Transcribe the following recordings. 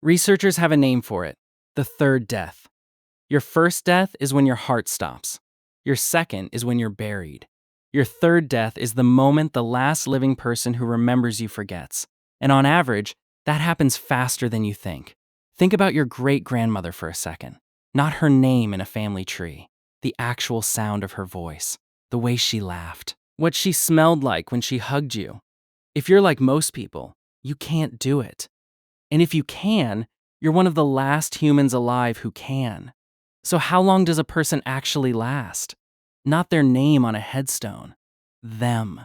Researchers have a name for it: the third death. Your first death is when your heart stops. Your second is when you're buried. Your third death is the moment the last living person who remembers you forgets. And on average, that happens faster than you think. Think about your great-grandmother for a second. Not her name in a family tree. The actual sound of her voice. The way she laughed. What she smelled like when she hugged you. If you're like most people, you can't do it. And if you can, you're one of the last humans alive who can. So how long does a person actually last? Not their name on a headstone. Them.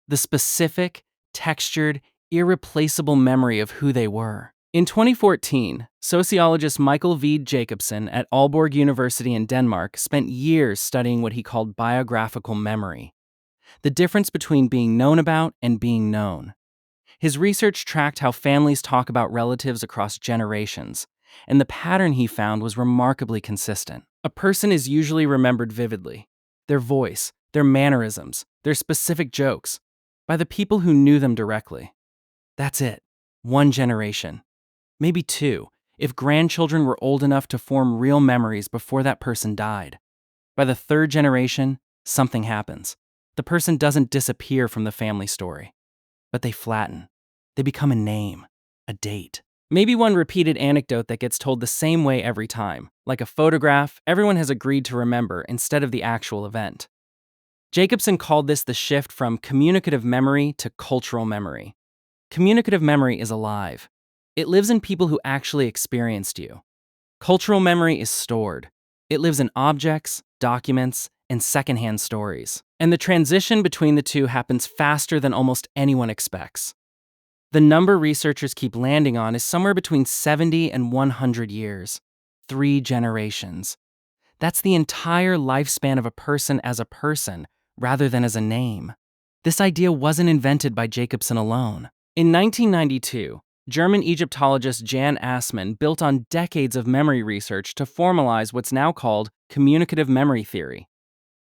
The specific, textured, irreplaceable memory of who they were. In 2014, sociologist Michael Hviid Jacobsen at Aalborg University in Denmark spent years studying what he called biographical memory, the difference between being known about and being known. His research tracked how families talk about relatives across generations, and the pattern he found was remarkably consistent. A person is usually remembered vividly, their voice, their mannerisms, their specific jokes, by the people who knew them directly. That's it. One generation. Maybe two, if grandchildren were old enough to form real memories before that person died. By the third generation, something happens. The person doesn't disappear from the family story, but they flatten. They become a name, a date. Maybe one repeated anecdote that gets told the same way every time, like a photograph everyone has agreed to remember instead of the actual event. Jacobsen called this the shift from communicative memory to cultural memory. Communicative memory is alive. It lives in people who actually experienced you. Cultural memory is stored. It lives in objects, documents, and secondhand stories. And the transition between the two happens faster than almost anyone expects. The number researchers keep landing on is somewhere between 70 and 100 years. 3 generations. That's the entire lifespan of a person as a person, rather than as a name. This idea wasn't invented by Jacobsen alone. In 1992, German Egyptologist Jan Assmann built on decades of memory research to formalize what's now called communicative memory theory.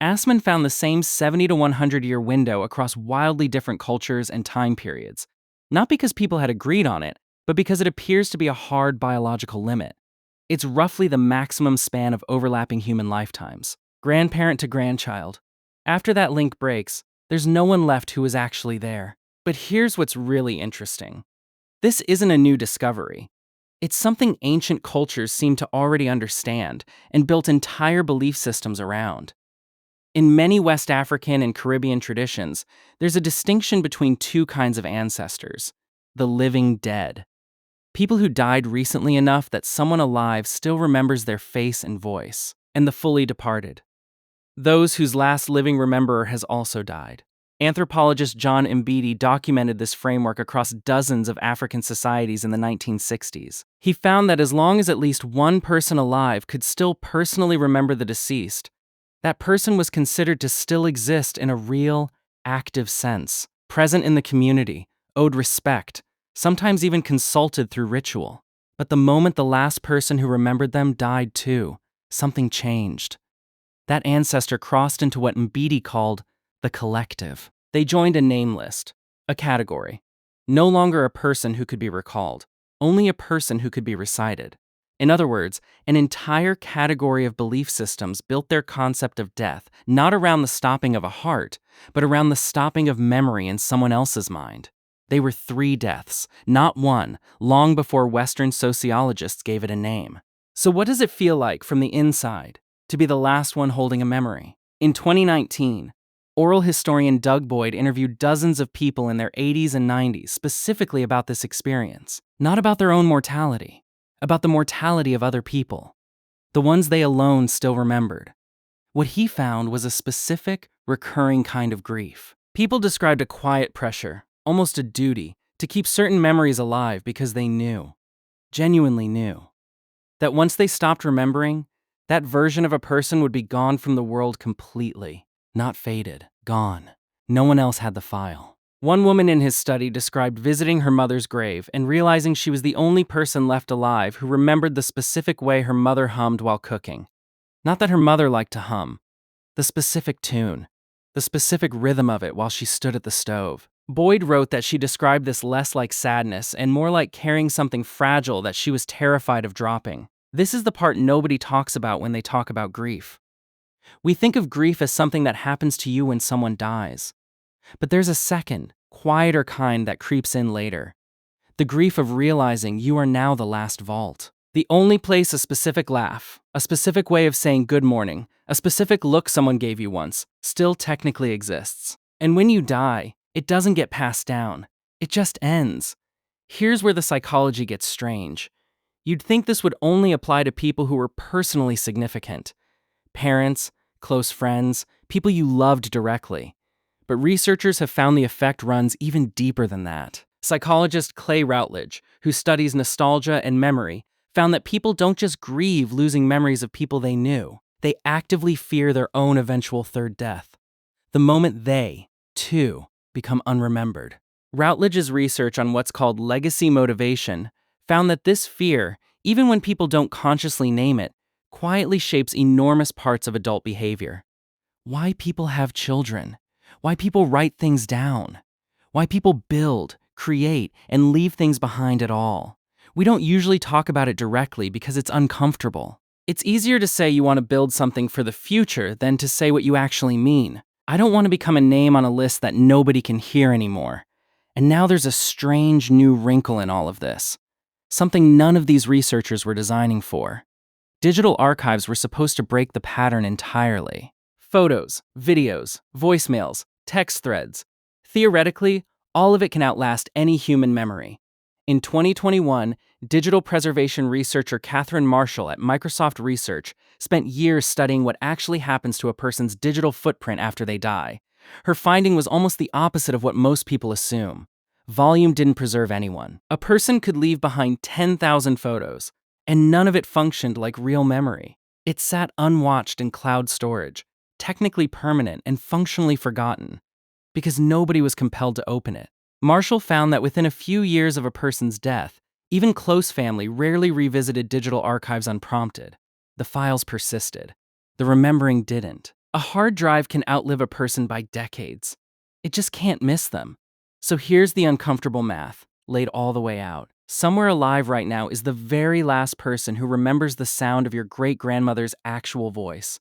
Assmann found the same 70 to 100 year window across wildly different cultures and time periods, not because people had agreed on it, but because it appears to be a hard biological limit. It's roughly the maximum span of overlapping human lifetimes, grandparent to grandchild. After that link breaks, there's no one left who was actually there. But here's what's really interesting. This isn't a new discovery. It's something ancient cultures seem to already understand and built entire belief systems around. In many West African and Caribbean traditions, there's a distinction between two kinds of ancestors: the living dead. People who died recently enough that someone alive still remembers their face and voice, and the fully departed. Those whose last living rememberer has also died. Anthropologist John Mbidi documented this framework across dozens of African societies in the 1960s. He found that as long as at least one person alive could still personally remember the deceased, that person was considered to still exist in a real, active sense, present in the community, owed respect, sometimes even consulted through ritual. But the moment the last person who remembered them died too, something changed. That ancestor crossed into what Mbidi called the collective. They joined a name list, a category. No longer a person who could be recalled, only a person who could be recited. In other words, an entire category of belief systems built their concept of death not around the stopping of a heart, but around the stopping of memory in someone else's mind. They were 3 deaths, not one, long before Western sociologists gave it a name. So what does it feel like from the inside to be the last one holding a memory? In 2019, oral historian Doug Boyd interviewed dozens of people in their 80s and 90s specifically about this experience, not about their own mortality, about the mortality of other people, the ones they alone still remembered. What he found was a specific, recurring kind of grief. People described a quiet pressure, almost a duty, to keep certain memories alive because they knew, genuinely knew, that once they stopped remembering, that version of a person would be gone from the world completely. Not faded, gone. No one else had the file. One woman in his study described visiting her mother's grave and realizing she was the only person left alive who remembered the specific way her mother hummed while cooking. Not that her mother liked to hum. The specific tune. The specific rhythm of it while she stood at the stove. Boyd wrote that she described this less like sadness and more like carrying something fragile that she was terrified of dropping. This is the part nobody talks about when they talk about grief. We think of grief as something that happens to you when someone dies. But there's a second, quieter kind that creeps in later. The grief of realizing you are now the last vault. The only place a specific laugh, a specific way of saying good morning, a specific look someone gave you once, still technically exists. And when you die, it doesn't get passed down. It just ends. Here's where the psychology gets strange. You'd think this would only apply to people who were personally significant. Parents, close friends, people you loved directly. But researchers have found the effect runs even deeper than that. Psychologist Clay Routledge, who studies nostalgia and memory, found that people don't just grieve losing memories of people they knew. They actively fear their own eventual third death. The moment they, too, become unremembered. Routledge's research on what's called legacy motivation found that this fear, even when people don't consciously name it, quietly shapes enormous parts of adult behavior. Why people have children, why people write things down, why people build, create, and leave things behind at all. We don't usually talk about it directly because it's uncomfortable. It's easier to say you want to build something for the future than to say what you actually mean. I don't want to become a name on a list that nobody can hear anymore. And now there's a strange new wrinkle in all of this. Something none of these researchers were designing for. Digital archives were supposed to break the pattern entirely. Photos, videos, voicemails, text threads. Theoretically, all of it can outlast any human memory. In 2021, digital preservation researcher Catherine Marshall at Microsoft Research spent years studying what actually happens to a person's digital footprint after they die. Her finding was almost the opposite of what most people assume. Volume didn't preserve anyone. A person could leave behind 10,000 photos, and none of it functioned like real memory. It sat unwatched in cloud storage, technically permanent and functionally forgotten, because nobody was compelled to open it. Marshall found that within a few years of a person's death, even close family rarely revisited digital archives unprompted. The files persisted. The remembering didn't. A hard drive can outlive a person by decades. It just can't miss them. So here's the uncomfortable math, laid all the way out. Somewhere alive right now is the very last person who remembers the sound of your great-grandmother's actual voice.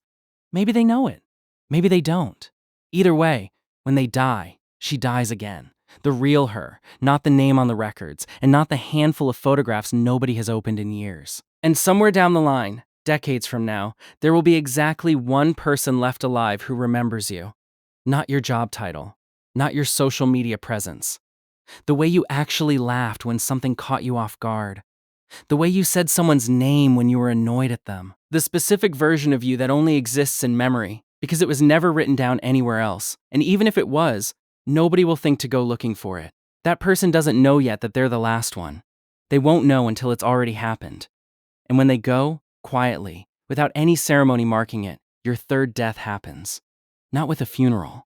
Maybe they know it. Maybe they don't. Either way, when they die, she dies again. The real her, not the name on the records, and not the handful of photographs nobody has opened in years. And somewhere down the line, decades from now, there will be exactly one person left alive who remembers you. Not your job title, not your social media presence. The way you actually laughed when something caught you off guard. The way you said someone's name when you were annoyed at them. The specific version of you that only exists in memory, because it was never written down anywhere else. And even if it was, nobody will think to go looking for it. That person doesn't know yet that they're the last one. They won't know until it's already happened. And when they go, quietly, without any ceremony marking it, your third death happens. Not with a funeral.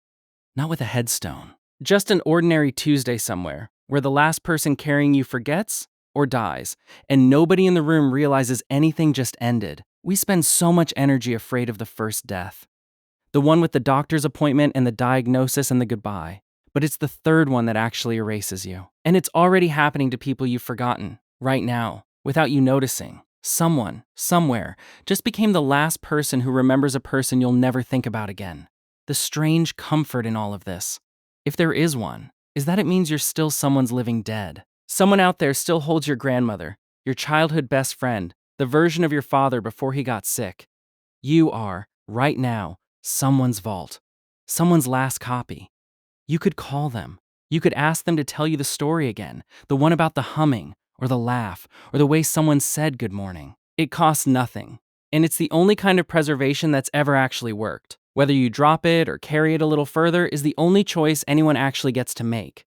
Not with a headstone. Just an ordinary Tuesday somewhere, where the last person carrying you forgets or dies, and nobody in the room realizes anything just ended. We spend so much energy afraid of the first death. The one with the doctor's appointment and the diagnosis and the goodbye. But it's the third one that actually erases you. And it's already happening to people you've forgotten, right now, without you noticing. Someone, somewhere, just became the last person who remembers a person you'll never think about again. The strange comfort in all of this, if there is one, is that it means you're still someone's living dead. Someone out there still holds your grandmother, your childhood best friend, the version of your father before he got sick. You are, right now, someone's vault, someone's last copy. You could call them. You could ask them to tell you the story again, the one about the humming, or the laugh, or the way someone said good morning. It costs nothing, and it's the only kind of preservation that's ever actually worked. Whether you drop it or carry it a little further is the only choice anyone actually gets to make.